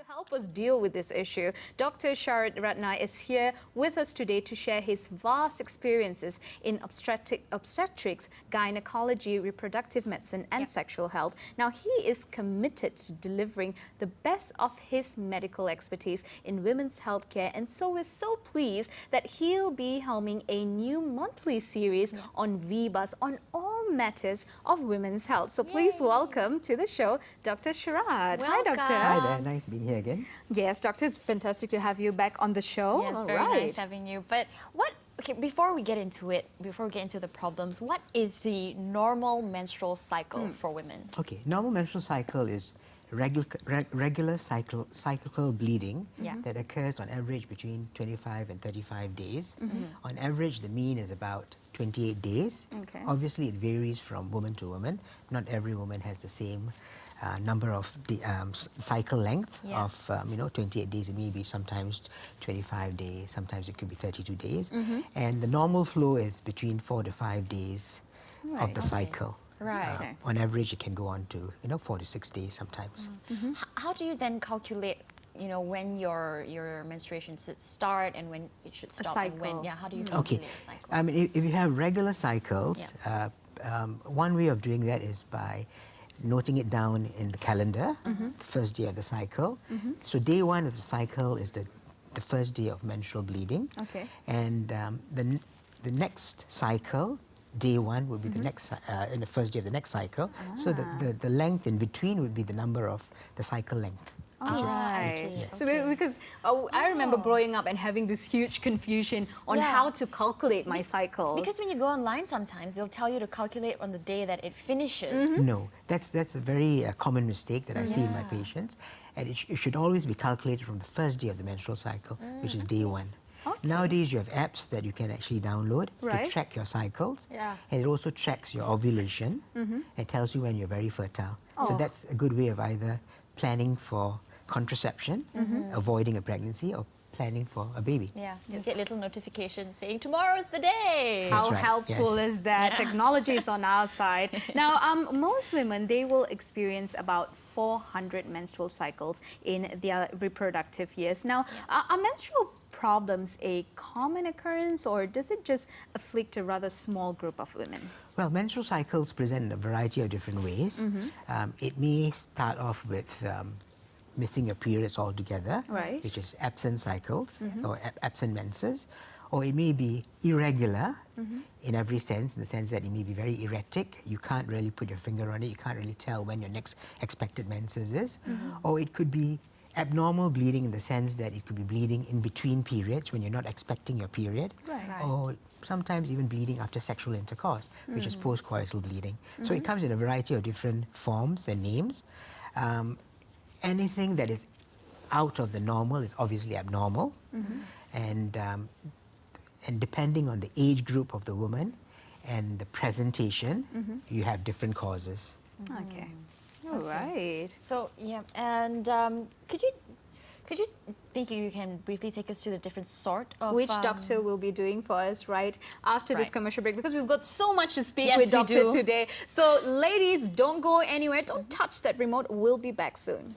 To help us deal with this issue, Dr. Sharad Ratna is here with us today to share his vast experiences in obstetrics, gynecology, reproductive medicine and sexual health. Now, he is committed to delivering the best of his medical expertise in women's healthcare, and so we're so pleased that he'll be helming a new monthly series on VBUS on all matters of women's health. So please welcome to the show, Dr. Sharad. Welcome. Hi, Doctor. Hi there, nice being here again. Yes, Doctor, it's fantastic to have you back on the show. Yes, very nice having you. But before we get into it, before we get into the problems, what is the normal menstrual cycle for women? Okay, normal menstrual cycle is regular cyclical bleeding that occurs on average between 25 and 35 days. On average, the mean is about 28 days. Okay. Obviously, it varies from woman to woman. Not every woman has the same number of the cycle length of 28 days. It may be sometimes 25 days, sometimes it could be 32 days. And the normal flow is between 4 to 5 days of the cycle. Right. On average, it can go on to 4 to 6 days sometimes. How do you then calculate, when your menstruation should start and when it should stop? And when? Yeah, how do you calculate the cycle? I mean, if you have regular cycles, one way of doing that is by noting it down in the calendar, the first day of the cycle. So day one of the cycle is the first day of menstrual bleeding. Okay. And the next cycle, day one, would be the next in the first day of the next cycle. So the length in between would be the number of the cycle length. Right. Yes. So because I remember growing up and having this huge confusion on how to calculate my cycles. Because when you go online sometimes, they'll tell you to calculate on the day that it finishes. No, that's a very common mistake that I see in my patients. And it should always be calculated from the first day of the menstrual cycle, which is day one. Okay. Nowadays, you have apps that you can actually download to track your cycles. And it also tracks your ovulation and tells you when you're very fertile. So that's a good way of either planning for contraception, avoiding a pregnancy, or planning for a baby. Yeah, you get little notifications saying tomorrow's the day. How helpful is that? Technology is on our side. Now, most women, they will experience about 400 menstrual cycles in their reproductive years. Now, are menstrual problems a common occurrence, or does it just afflict a rather small group of women? Well, menstrual cycles present in a variety of different ways. It may start off with missing your periods altogether, which is absent cycles or absent menses, or it may be irregular in every sense, in the sense that it may be very erratic. You can't really put your finger on it. You can't really tell when your next expected menses is. Or it could be abnormal bleeding in the sense that it could be bleeding in between periods when you're not expecting your period. Or sometimes even bleeding after sexual intercourse, which is post-coital bleeding. So it comes in a variety of different forms and names. Anything that is out of the normal is obviously abnormal. And depending on the age group of the woman and the presentation, you have different causes. Okay. All right. So, and could you think you can briefly take us through the different sort of... Which doctor will be doing for us right after this commercial break, because we've got so much to speak with we Doctor do today. So ladies, don't go anywhere. Don't touch that remote. We'll be back soon.